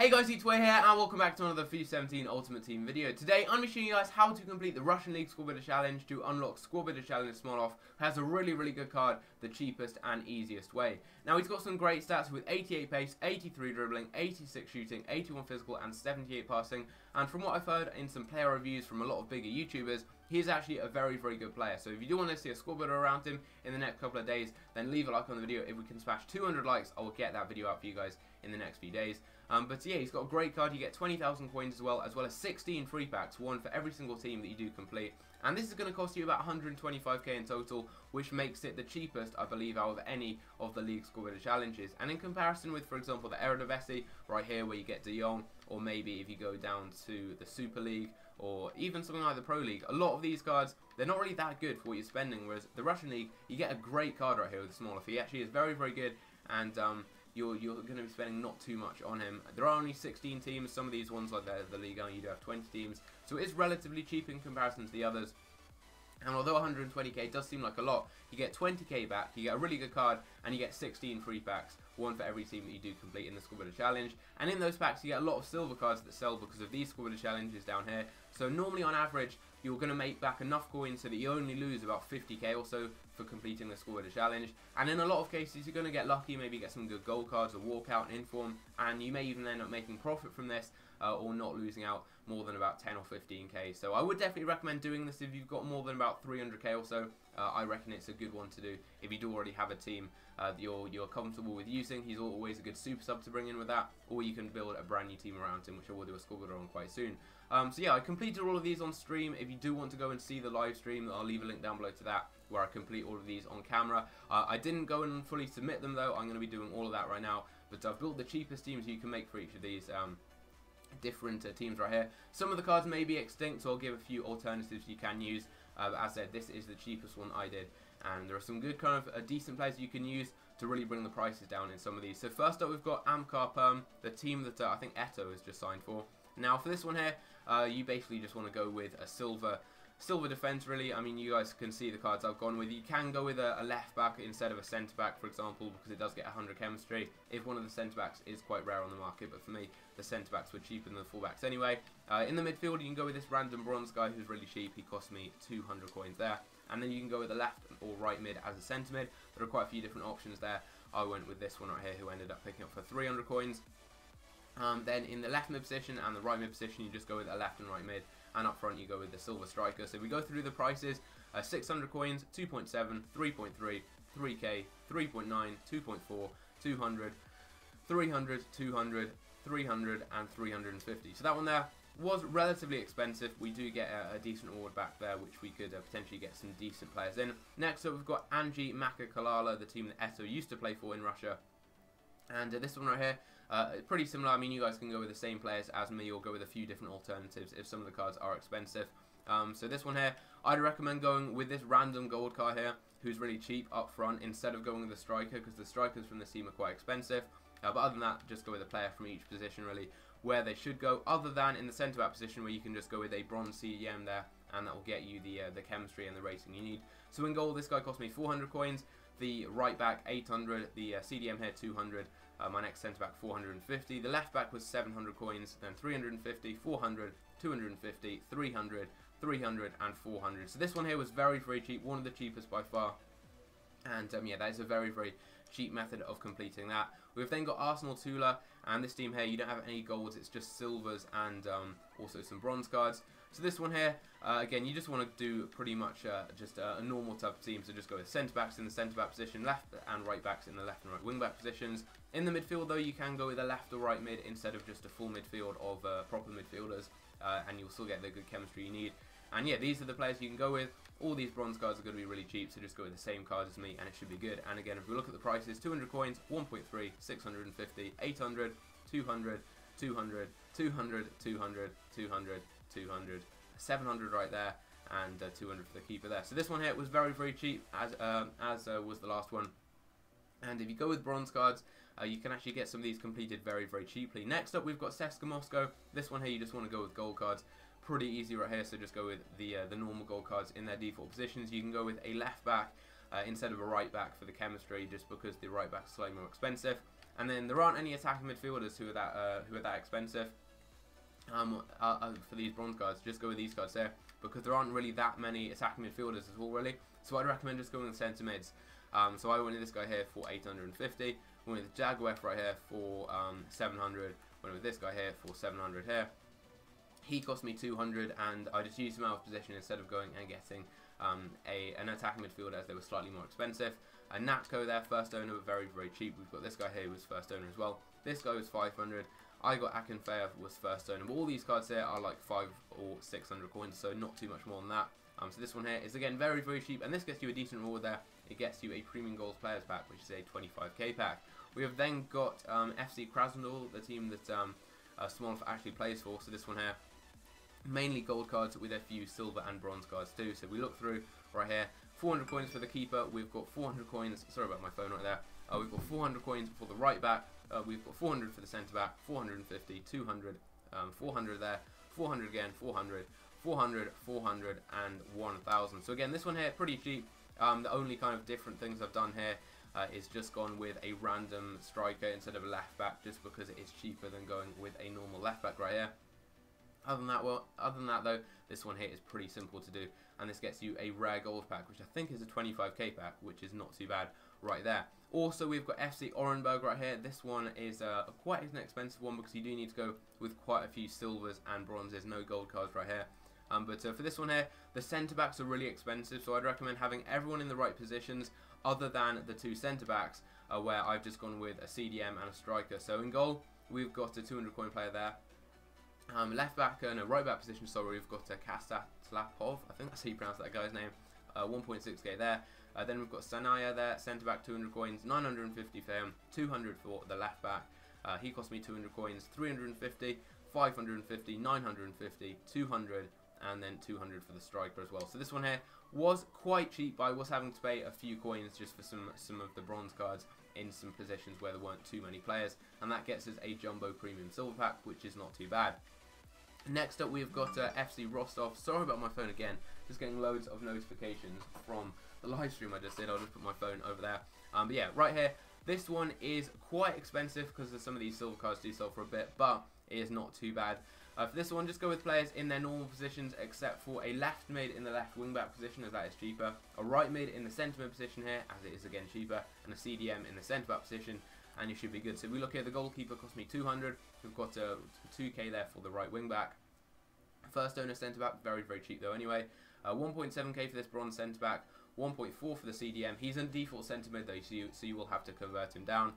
Hey guys, it's Way here, and welcome back to another FIFA 17 Ultimate Team video. Today, I'm going to be showing you guys how to complete the Russian League Squad Builder Challenge to unlock Squad Builder Challenge Smolov, who has a really good card, the cheapest and easiest way. Now, he's got some great stats with 88 pace, 83 dribbling, 86 shooting, 81 physical, and 78 passing. And from what I've heard in some player reviews from a lot of bigger YouTubers, he is actually a very good player. So if you do want to see a squad builder around him in the next couple of days, then leave a like on the video. If we can smash 200 likes, I will get that video out for you guys in the next few days. But yeah, he's got a great card. You get 20,000 coins as well as 16 free packs, one for every single team that you do complete. And this is going to cost you about 125k in total, which makes it the cheapest, I believe, out of any of the League Squad Builder challenges. And in comparison with, for example, the Eredivisie, right here where you get De Jong, or maybe if you go down to the Super League, or even something like the Pro League, a lot of these cards, they're not really that good for what you're spending, whereas the Russian League, you get a great card right here with the Smolov. He actually is very good, and you're going to be spending not too much on him. There are only 16 teams. Some of these ones, like the Liga, you do have 20 teams, so it is relatively cheap in comparison to the others. And although 120k does seem like a lot, you get 20k back, you get a really good card, and you get 16 free packs, one for every team that you do complete in the Squad Builder Challenge. And in those packs, you get a lot of silver cards that sell because of these Squad Builder Challenges down here. So normally, on average, you're going to make back enough coins so that you only lose about 50k or so for completing the Squad Builder Challenge. And in a lot of cases, you're going to get lucky, maybe get some good gold cards, or walkout and inform, and you may even end up making profit from this, or not losing out more than about 10 or 15k. So I would definitely recommend doing this if you've got more than about 300k or so. I reckon it's a good one to do if you do already have a team that you're comfortable with using. He's always a good super sub to bring in with that, or you can build a brand new team around him, which I will do a squad builder on quite soon. So yeah, I completed all of these on stream. If you do want to go and see the live stream, I'll leave a link down below to that, where I complete all of these on camera. I didn't go and fully submit them though. I'm going to be doing all of that right now, but I've built the cheapest teams you can make for each of these different teams right here. Some of the cards may be extinct, so I'll give a few alternatives you can use. As I said, this is the cheapest one I did, and there are some good kind of decent players you can use to really bring the prices down in some of these. So first up, we've got Amkar Perm, the team that I think Eto has just signed for. Now for this one here, you basically just want to go with a silver defense, really. I mean, you guys can see the cards I've gone with. You can go with a left back instead of a centre back, for example, because it does get 100 chemistry if one of the centre backs is quite rare on the market. But for me, the centre backs were cheaper than the full backs anyway. In the midfield, you can go with this random bronze guy who's really cheap. He cost me 200 coins there. And then you can go with the left or right mid as a centre mid. There are quite a few different options there. I went with this one right here, who ended up picking up for 300 coins. Then in the left mid position and the right mid position, you just go with a left and right mid. And up front, you go with the silver striker. So we go through the prices: 600 coins, 2.7, 3.3, 3k, 3.9, 2.4, 200, 300, 200, 300, and 350. So that one there was relatively expensive. We do get a decent reward back there, which we could potentially get some decent players in. Next up, we've got Anji Makakalala, the team that Eto used to play for in Russia. And this one right here, pretty similar. I mean, you guys can go with the same players as me, or go with a few different alternatives if some of the cards are expensive. So this one here, I'd recommend going with this random gold card here, who's really cheap up front, instead of going with the striker, because the strikers from this team are quite expensive. But other than that, just go with a player from each position, really, where they should go, other than in the centre-back position, where you can just go with a bronze CDM there, and that will get you the chemistry and the rating you need. So in goal, this guy cost me 400 coins, the right back 800, the CDM here 200, my next centre back 450, the left back was 700 coins, then 350, 400, 250, 300, 300, and 400. So this one here was very cheap, one of the cheapest by far. And yeah, that is a very cheap method of completing that. We've then got Arsenal Tula, and this team here, you don't have any golds, it's just silvers and also some bronze cards. So this one here, again, you just want to do pretty much just a normal type of team. So just go with centre backs in the centre back position, left and right backs in the left and right wing back positions. In the midfield though, you can go with a left or right mid instead of just a full midfield of proper midfielders, and you'll still get the good chemistry you need. And yeah, these are the players you can go with. All these bronze cards are going to be really cheap, so just go with the same cards as me and it should be good. And again, if we look at the prices, 200 coins, 1.3, 650, 800, 200, 200, 200, 200, 200, 200, 700 right there, and 200 for the keeper there. So this one here was very cheap, as was the last one. And if you go with bronze cards, you can actually get some of these completed very cheaply. Next up, we've got Sbc Smolov. This one here, you just want to go with gold cards. Pretty easy right here, so just go with the normal gold cards in their default positions. You can go with a left back instead of a right back for the chemistry, just because the right back is slightly more expensive. And then there aren't any attacking midfielders who are that expensive. For these bronze cards, just go with these cards here, because there aren't really that many attacking midfielders at all, really. So I'd recommend just going with centre mids. So I went with this guy here for 850. Went with Jaguar right here for 700. Went with this guy here for 700 here. He cost me 200, and I just used him out of position instead of going and getting an attacking midfielder, as they were slightly more expensive. Natco there, first owner, but very, very cheap. We've got this guy here who was first owner as well. This guy was 500. I got Akinfeev was first owner. But all these cards here are like 500 or 600 coins, so not too much more than that. So this one here is again very, very cheap, and this gets you a decent reward there. It gets you a premium goals players pack, which is a 25k pack. We have then got FC Krasnodar, the team that Smolov actually plays for. So this one here, mainly gold cards with a few silver and bronze cards too. So we look through right here, 400 coins for the keeper. We've got 400 coins. Sorry about my phone right there. We've got 400 coins for the right back. We've got 400 for the centre back, 450, 200, 400 there, 400 again, 400, 400, 400, and 1,000. So again, this one here pretty cheap. The only kind of different things I've done here is just gone with a random striker instead of a left back, just because it is cheaper than going with a normal left back right here. Other than that though, this one here is pretty simple to do, and this gets you a rare gold pack, which I think is a 25k pack, which is not too bad right there. Also, we've got FC Orenburg right here. This one is quite an expensive one, because you do need to go with quite a few silvers and bronzes, no gold cards right here. But for this one here, the centre backs are really expensive, so I'd recommend having everyone in the right positions other than the two centre backs, where I've just gone with a CDM and a striker. So in goal, we've got a 200 coin player there. Left back, no, right back position, sorry, we've got a Kastatlapov, I think that's how you pronounce that guy's name, 1.6k there. Then we've got Sanaya there, centre back, 200 coins, 950 for him, 200 for the left back. He cost me 200 coins, 350, 550, 950, 200, and then 200 for the striker as well. So this one here was quite cheap, but I was having to pay a few coins just for some of the bronze cards in some positions where there weren't too many players, and that gets us a jumbo premium silver pack, which is not too bad. Next up, we've got FC Rostov. Sorry about my phone again, just getting loads of notifications from the live stream I just did. I'll just put my phone over there. But yeah, right here, this one is quite expensive because some of these silver cards do sell for a bit, but it is not too bad. For this one, just go with players in their normal positions, except for a left mid in the left wing back position, as that is cheaper, a right mid in the centre mid position here, as it is again cheaper, and a CDM in the centre back position, and you should be good. So if we look here, the goalkeeper cost me 200. We've got 2k there for the right wing back. First owner centre back, very, very cheap though anyway. 1.7k for this bronze centre back, 1.4 for the CDM. He's in default centre mid though, so you will have to convert him down.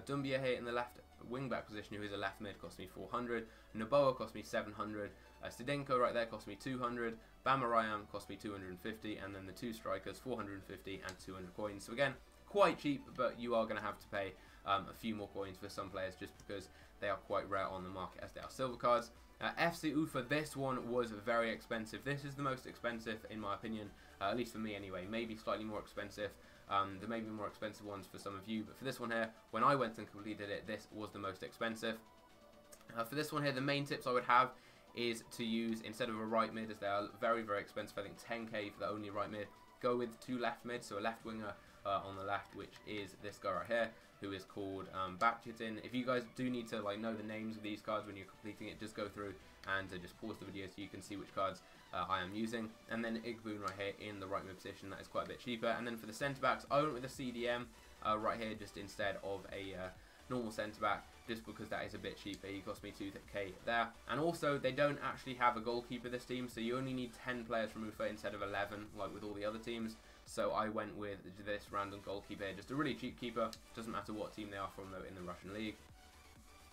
Dumbia here in the left wing back position, who is a left mid, cost me 400. Noboa cost me 700. Stidenko right there cost me 200. Bamarayam cost me 250, and then the two strikers 450 and 200 coins. So again, quite cheap, but you are going to have to pay a few more coins for some players just because they are quite rare on the market as they are silver cards. FC Ufa, this one was very expensive. This is the most expensive in my opinion, at least for me anyway. Maybe slightly more expensive. There may be more expensive ones for some of you, but for this one here, when I went and completed it, this was the most expensive. For this one here, the main tips I would have is to use, instead of a right mid, as they are very, very expensive, I think 10k for the only right mid, go with two left mids, so a left winger on the left, which is this guy right here, who is called Bakchitin. If you guys do need to know the names of these cards when you're completing it, just go through and just pause the video so you can see which cards I am using. And then Igboon right here in the right mid position, that is quite a bit cheaper. And then for the centre backs, I went with a CDM right here just instead of a normal centre back, just because that is a bit cheaper. He cost me 2k there. And also, they don't actually have a goalkeeper this team, so you only need 10 players from Ufa instead of 11 like with all the other teams. So I went with this random goalkeeper here, just a really cheap keeper. Doesn't matter what team they are from though in the Russian league.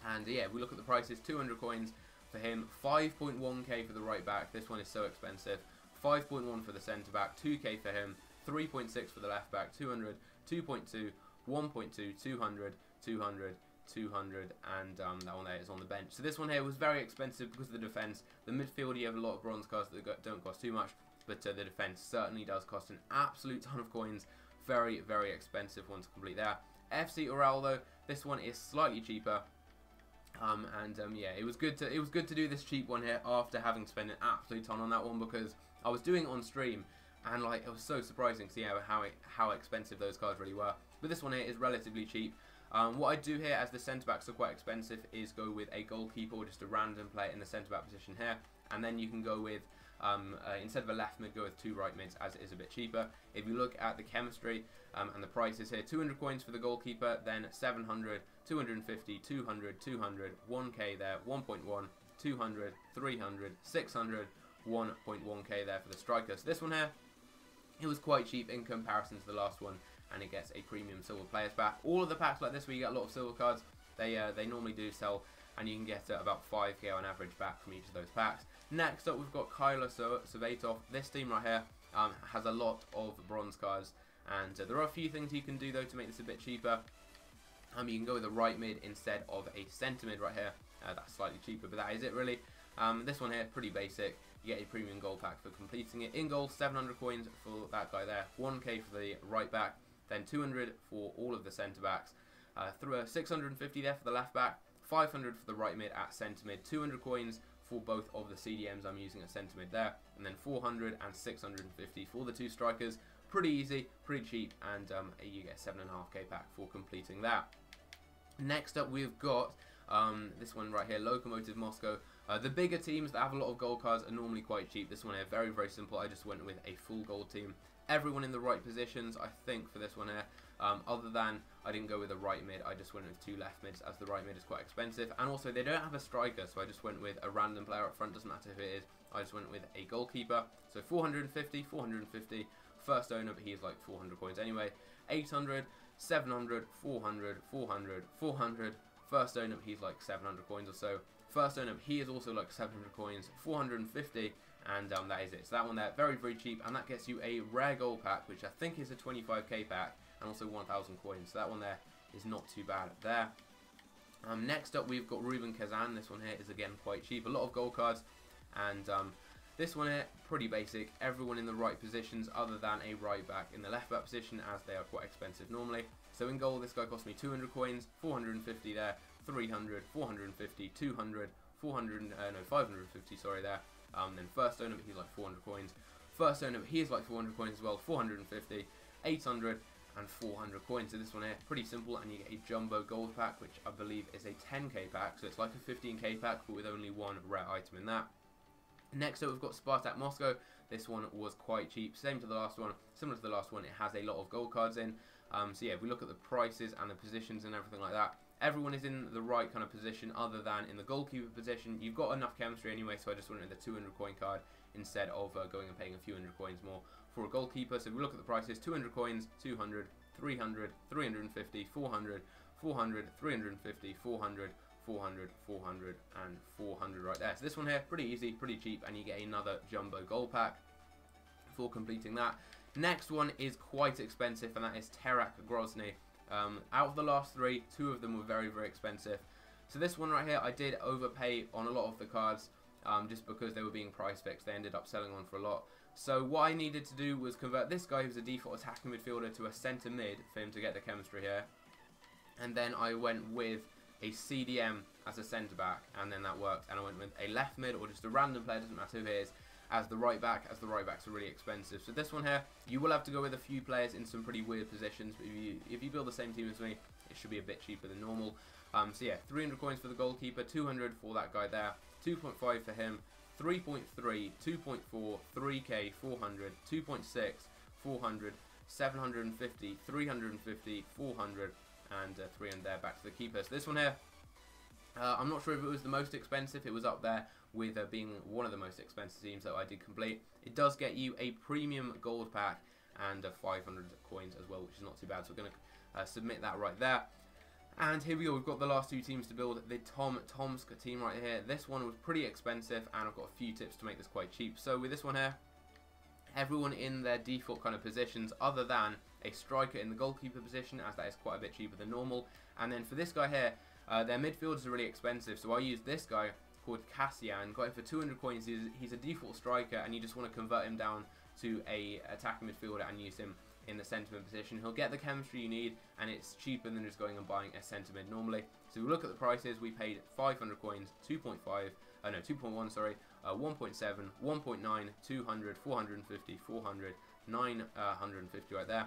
And yeah, we look at the prices, 200 coins for him, 5.1k for the right back. This one is so expensive. 5.1 for the centre back, 2k for him, 3.6 for the left back, 200, 2.2, 1.2, 200, 200, 200, and that one there is on the bench. So this one here was very expensive because of the defence. The midfield, you have a lot of bronze cards that don't cost too much, but the defence certainly does cost an absolute ton of coins. Very, very expensive one to complete there. FC Ural though, this one is slightly cheaper. Yeah, it was good to do this cheap one here after having spent an absolute ton on that one, because I was doing it on stream and it was so surprising to see how expensive those cards really were. But this one here is relatively cheap. What I do here, as the centre-backs are quite expensive, is go with a goalkeeper or just a random player in the centre-back position here. And then you can go with, instead of a left mid, go with 2 right mids, as it is a bit cheaper. If you look at the chemistry and the prices here, 200 coins for the goalkeeper, then 700, 250, 200, 200, 1k there, 1.1, 200, 300, 600, 1.1k there for the striker. So this one here, it was quite cheap in comparison to the last one, and it gets a premium silver players pack. All of the packs like this where you get a lot of silver cards, they normally do sell, and you can get about 5k on average back from each of those packs. Next up, we've got Kyler Savatov. This team right here has a lot of bronze cards, and there are a few things you can do though to make this a bit cheaper. You can go with a right mid instead of a centre mid right here. That's slightly cheaper, but that is it really. This one here, pretty basic. You get a premium gold pack for completing it. In goal, 700 coins for that guy there, 1k for the right back, then 200 for all of the centre backs, through 650 there for the left back, 500 for the right mid at centre mid, 200 coins for both of the CDMs I'm using at centre mid there, and then 400 and 650 for the 2 strikers. Pretty easy, pretty cheap, and you get 7.5k pack for completing that. Next up, we've got this one right here, Lokomotiv Moscow. The bigger teams that have a lot of gold cards are normally quite cheap. This one here, very, very simple. I just went with a full gold team. Everyone in the right positions, I think, for this one here. Other than, I didn't go with a right mid. I just went with 2 left mids, as the right mid is quite expensive. And also, they don't have a striker, so I just went with a random player up front. Doesn't matter who it is. I just went with a goalkeeper. So 450, 450. First owner, but he's like 400 coins anyway. 800, 700, 400, 400, 400. First owner, he's like 700 coins or so. First owner, he is also like 700 coins, 450, and that is it. So that one there, very, very cheap, and that gets you a rare gold pack, which I think is a 25k pack, and also 1,000 coins. So that one there is not too bad there. Next up, we've got Ruben Kazan. This one here is again quite cheap, a lot of gold cards, and this one here, pretty basic. Everyone in the right positions other than a right back in the left back position, as they are quite expensive normally. So in goal, this guy cost me 200 coins, 450 there, 300, 450, 200, 550, sorry there. Then first owner, he's like 400 coins. First owner, he is like 400 coins as well, 450, 800, and 400 coins. So this one here, pretty simple, and you get a jumbo gold pack, which I believe is a 10k pack. So it's like a 15k pack, but with only 1 rare item in that. Next up, we've got Spartak Moscow. This one was quite cheap, same to the last one, similar to the last one. It has a lot of gold cards in. So yeah, if we look at the prices and the positions and everything like that, everyone is in the right kind of position other than in the goalkeeper position. You've got enough chemistry anyway, so I just went with the 200 coin card instead of going and paying a few hundred coins more for a goalkeeper. So if we look at the prices, 200 coins, 200, 300, 350, 400, 400, 350, 400, 400, 400, and 400 right there. So this one here, pretty easy, pretty cheap, and you get another jumbo gold pack for completing that. Next one is quite expensive, and that is Terak Grozny. Out of the last 3, 2 of them were very, very expensive. So this one right here, I did overpay on a lot of the cards just because they were being price fixed. They ended up selling on for a lot. So what I needed to do was convert this guy, who's a default attacking midfielder, to a centre mid for him to get the chemistry here. And then I went with a CDM as a centre back, and then that worked. And I went with a left mid, or just a random player, doesn't matter who it is, as the right back, as the right backs are really expensive. So this one here, you will have to go with a few players in some pretty weird positions, but if you build the same team as me, it should be a bit cheaper than normal. So yeah, 300 coins for the goalkeeper, 200 for that guy there, 2.5 for him, 3.3, 2.4, 3k, 400, 2.6, 400, 750, 350, 400, and 300 there back to the keeper. So this one here, I'm not sure if it was the most expensive. It was up there with being one of the most expensive teams that I did complete. It does get you a premium gold pack and 500 coins as well, which is not too bad. So we're going to submit that right there. And here we go. We've got the last 2 teams to build. The Tomsk team right here. This one was pretty expensive, and I've got a few tips to make this quite cheap. So with this one here, everyone in their default kind of positions other than a striker in the goalkeeper position, as that is quite a bit cheaper than normal. And then for this guy here, their midfielders are really expensive, so I used this guy called Cassian, got him for 200 coins. He's a default striker, and you just want to convert him down to a attacking midfielder and use him in the centre mid position. He'll get the chemistry you need, and it's cheaper than just going and buying a centre mid normally. So we look at the prices. We paid 500 coins, 2.1, sorry, 1.7, 1.9, 200, 450, 400, 950 right there.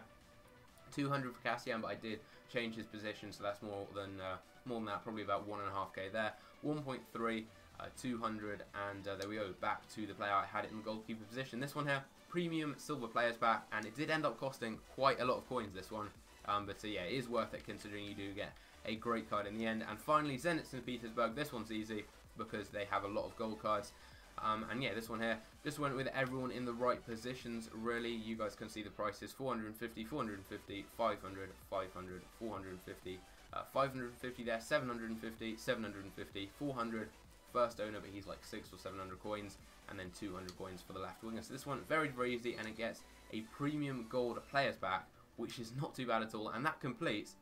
200 for Cassian, but I did change his position, so that's more than that, probably about 1.5k there. 1.3, 200, and there we go, back to the player I had it in the goalkeeper position. This one here, premium silver players pack, and it did end up costing quite a lot of coins, this one. But yeah, it is worth it considering you do get a great card in the end. And finally, Zenit St. Petersburg. This one's easy because they have a lot of gold cards. And yeah, this one here just went with everyone in the right positions, really. You guys can see the prices: 450, 450, 500, 500, 450, 550 there, 750, 750, 400. First owner, but he's like 600 or 700 coins, and then 200 coins for the left winger. So this one, very, very easy, and it gets a premium gold players pack, which is not too bad at all, and that completes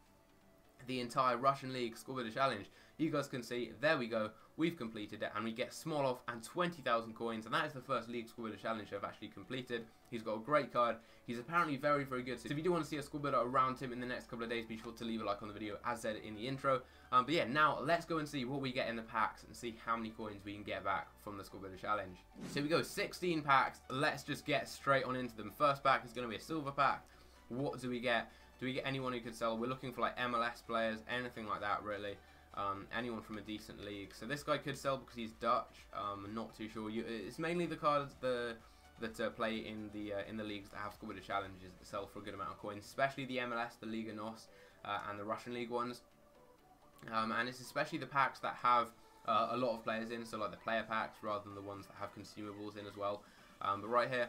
the entire Russian League Squad Builder Challenge. You guys can see, there we go, we've completed it, and we get Smolov and 20,000 coins, and that is the first League Squad Builder Challenge I've actually completed. He's got a great card. He's apparently very, very good. So if you do want to see a squad builder around him in the next couple of days, be sure to leave a like on the video, as said in the intro. But yeah, now let's go and see what we get in the packs and see how many coins we can get back from the Squad Builder Challenge. So here we go, 16 packs. Let's just get straight on into them. First pack is going to be a silver pack. What do we get? Do we get anyone who could sell? We're looking for like MLS players, anything like that, really. Anyone from a decent league. So this guy could sell because he's Dutch. I'm not too sure. It's mainly the cards that play in the leagues that have Squad Builder Challenges that sell for a good amount of coins, especially the MLS, the Liga NOS, and the Russian League ones. And it's especially the packs that have a lot of players in, so like the player packs rather than the ones that have consumables in as well. But right here,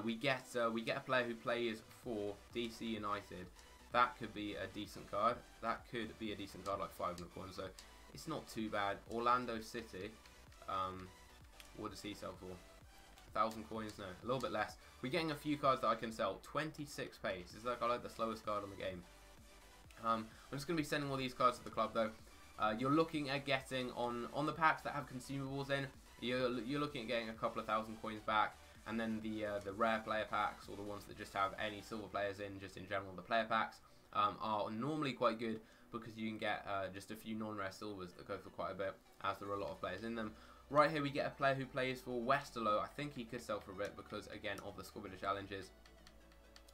we get a player who plays for DC United. That could be a decent card. That could be a decent card, like 500 coins. So it's not too bad. Orlando City. What does he sell for? 1,000 coins? No, a little bit less. We're getting a few cards that I can sell. 26 pace. Is like the slowest card on the game. I'm just going to be sending all these cards to the club though. You're looking at getting on the packs that have consumables in. You're looking at getting a couple of thousand coins back, and then the rare player packs, or the ones that just have any silver players in, just in general, the player packs are normally quite good because you can get just a few non-rare silvers that go for quite a bit, as there are a lot of players in them. Right here we get a player who plays for Westerlo. I think he could sell for a bit because, again, of the Squad Builder Challenges.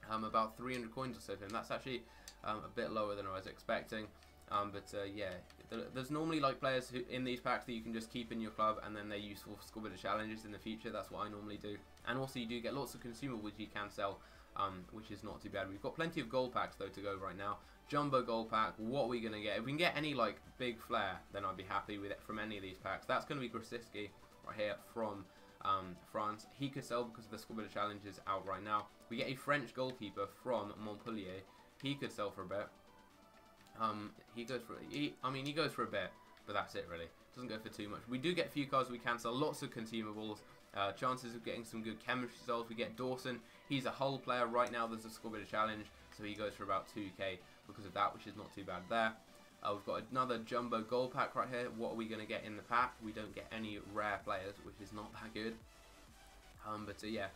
About 300 coins or so for him. That's actually a bit lower than I was expecting. Yeah, there's normally like players who in these packs that you can just keep in your club, and then they're useful for Squad Builder Challenges in the future. That's what I normally do. And also you do get lots of consumables you can sell, which is not too bad. We've got plenty of gold packs though to go right now. Jumbo gold pack. What are we gonna get? If we can get any like big flair, then I'd be happy with it from any of these packs. That's gonna be Grosicki right here from France. He could sell because the Squad Builder Challenge is out right now. We get a French goalkeeper from Montpellier. He could sell for a bit. He goes for a bit, but that's it really. Doesn't go for too much. We do get a few cards we can sell. Lots of consumables. Chances of getting some good chemistry cells. We get Dawson. He's a hull player right now. There's a Squad Builder Challenge, so he goes for about 2k because of that, which is not too bad there. We've got another jumbo gold pack right here. What are we going to get in the pack? We don't get any rare players, which is not that good. Yeah,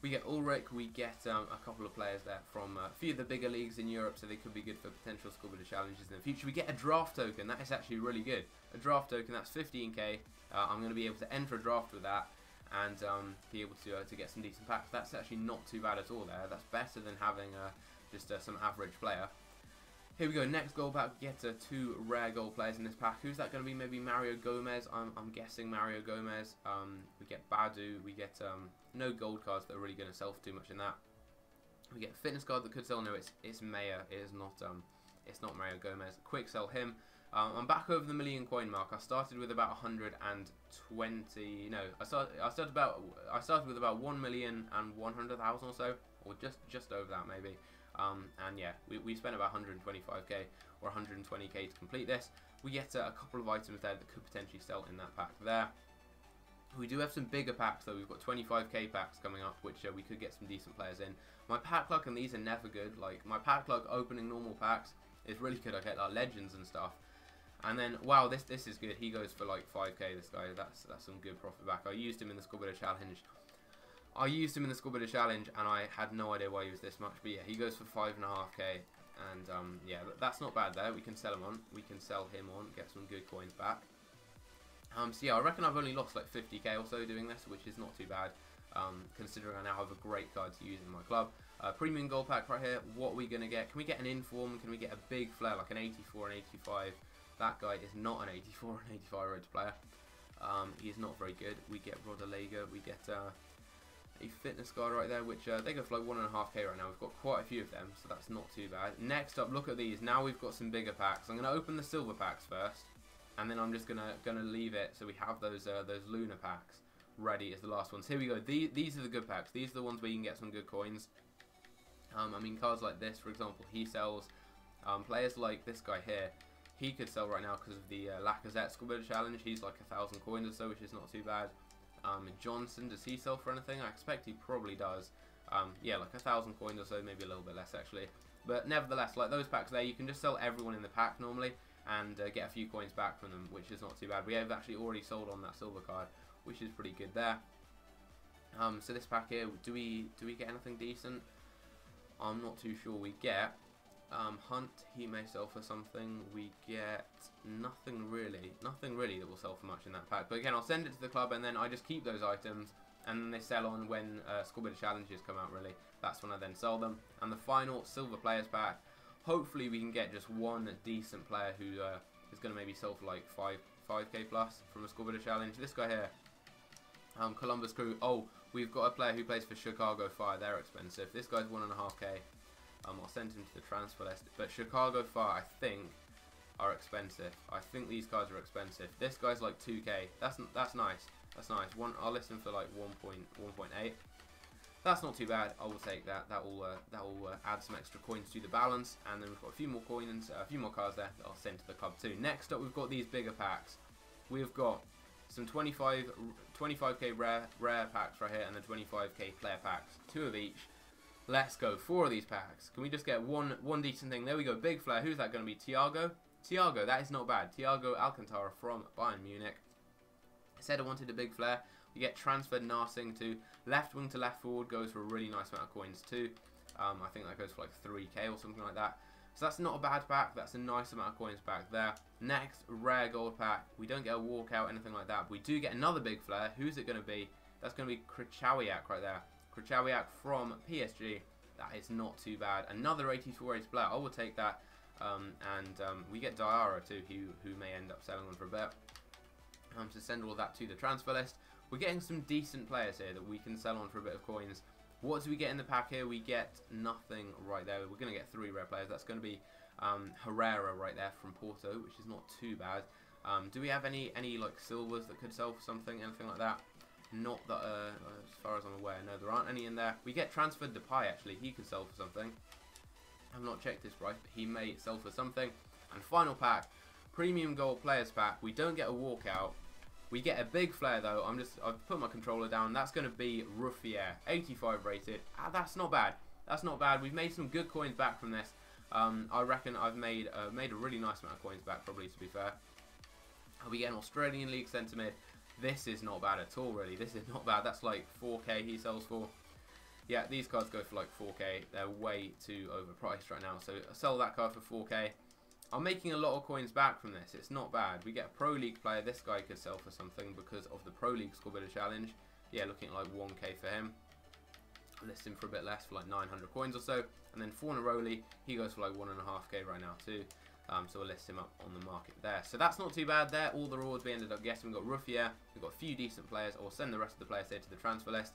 we get Ulrich. We get a couple of players there from a few of the bigger leagues in Europe, so they could be good for potential Squad Builder Challenges in the future. We get a draft token. That is actually really good. A draft token, that's 15k. I'm going to be able to enter a draft with that and be able to get some decent packs. That's actually not too bad at all there. That's better than having just some average player. Here we go, next gold pack. We get 2 rare gold players in this pack. Who's that going to be? Maybe Mario Gomez. I'm guessing Mario Gomez. We get Badu. We get no gold cards that are really going to sell for too much in that. We get a fitness card that could sell. No, it's Mayer. It is not. It's not Mario Gomez. Quick sell him. I'm back over the million coin mark. I started with about 120. No, I started with about 1,100,000 or so, or just over that maybe. And yeah, we spent about 125k or 120k to complete this. We get a couple of items there that could potentially sell in that pack there. We do have some bigger packs though. We've got 25k packs coming up, which we could get some decent players in. My pack luck, and these are never good. Like my pack luck opening normal packs is really good. I get like legends and stuff. And then wow, this is good. He goes for like 5k. This guy, that's some good profit back. I used him in the Squad Builder Challenge. And I had no idea why he was this much. But yeah, he goes for 5.5k, and yeah, that's not bad there. We can sell him on. We can sell him on, get some good coins back. So yeah, I reckon I've only lost like 50k or so doing this, which is not too bad. considering I now have a great card to use in my club. Premium gold pack right here. What are we going to get? Can we get an inform? Can we get a big flair like an 84 and 85? That guy is not an 84 and 85 road player. He is not very good. We get Rodalega. We get a fitness card right there, which they go for like 1.5k right now. We've got quite a few of them, so that's not too bad. Next up, look at these. Now we've got some bigger packs. I'm going to open the silver packs first, and then I'm just gonna leave it so we have those lunar packs ready as the last ones. Here we go. These are the good packs. These are the ones where you can get some good coins. I mean, cards like this, for example, he sells. Players like this guy here, he could sell right now because of the Lacazette Squad Builder Challenge. He's like 1,000 coins or so, which is not too bad. Johnson, does he sell for anything? I expect he probably does. Yeah, like 1,000 coins or so, maybe a little bit less actually. But nevertheless, like those packs there, you can just sell everyone in the pack normally and get a few coins back from them, which is not too bad. We have actually already sold on that silver card, which is pretty good there. So this pack here, do we get anything decent? I'm not too sure. We get Hunt, he may sell for something. We get nothing really that will sell for much in that pack. But again, I'll send it to the club and then I just keep those items and then they sell on when Squad Builder Challenges come out really. That's when I then sell them. And the final silver players pack, hopefully we can get just one decent player who is going to maybe sell for like 5k plus from a Squad Builder Challenge. This guy here, Columbus Crew. Oh, we've got a player who plays for Chicago Fire. They're expensive. This guy's 1.5k. I'll send him to the transfer list. But Chicago Fire, I think, are expensive. I think these cards are expensive. This guy's like 2k. That's nice. That's nice. I'll list him for like 1.8. That's not too bad. I will take that. That will add some extra coins to the balance. And then we've got a few more coins, a few more cards there that I'll send to the club too. Next up, we've got these bigger packs. We've got some 25k rare packs right here, and the 25k player packs. 2 of each. Let's go. 4 of these packs. Can we just get one decent thing? There we go. Big flair. Who's that going to be? Thiago? Thiago. That is not bad. Thiago Alcantara from Bayern Munich. I said I wanted a big flair. We get transferred Narsing to left wing to left forward. Goes for a really nice amount of coins too. I think that goes for like 3k or something like that. So that's not a bad pack. That's a nice amount of coins back there. Next, rare gold pack. We don't get a walkout, anything like that. We do get another big flair. Who's it going to be? That's going to be Krychowiak right there. Krychowiak from PSG. That is not too bad. Another 84 rated player. I will take that. We get Diarra too, who may end up selling one for a bit. So send all of that to the transfer list. We're getting some decent players here that we can sell on for a bit of coins. What do we get in the pack here? We get nothing right there. We're going to get 3 rare players. That's going to be Herrera right there from Porto, which is not too bad. Do we have any like silvers that could sell for something, anything like that? Not that, as far as I'm aware, no, there aren't any in there. We get transferred Depay actually. He could sell for something. I've not checked his price, but he may sell for something. And final pack, premium gold players pack. We don't get a walkout. We get a big flair though. I've put my controller down. That's going to be Ruffier, 85 rated. That's not bad. That's not bad. We've made some good coins back from this. I reckon I've made a really nice amount of coins back, probably, to be fair. We get an Australian League centre mid. This is not bad at all, really. This is not bad. That's like 4k he sells for. Yeah, these cards go for like 4k. They're way too overpriced right now. So I sell that card for 4k. I'm making a lot of coins back from this. It's not bad. We get a Pro League player. This guy could sell for something because of the Pro League Squad Builder Challenge. Yeah, looking at like 1k for him. List him for a bit less, for like 900 coins or so. And then Fornaroli, he goes for like 1.5k right now too. So we'll list him up on the market there. So that's not too bad there. All the rewards we ended up getting. We've got Ruffier. We've got a few decent players. I'll send the rest of the players here to the transfer list.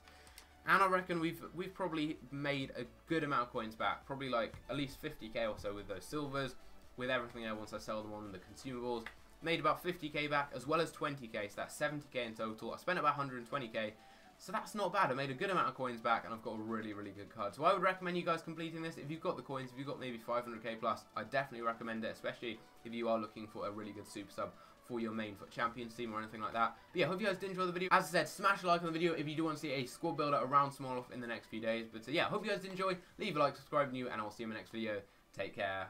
And I reckon we've probably made a good amount of coins back. Probably like at least 50k or so with those silvers. With everything there once I sell them on the consumables. Made about 50k back as well as 20k. So that's 70k in total. I spent about 120k. So that's not bad. I made a good amount of coins back and I've got a really, really good card. So I would recommend you guys completing this. If you've got the coins, if you've got maybe 500k plus, I definitely recommend it, especially if you are looking for a really good super sub for your main FUT Champions team or anything like that. But yeah, hope you guys did enjoy the video. As I said, smash a like on the video if you do want to see a squad builder around Smolov in the next few days. But yeah, hope you guys did enjoy. Leave a like, subscribe new, and I'll see you in my next video. Take care.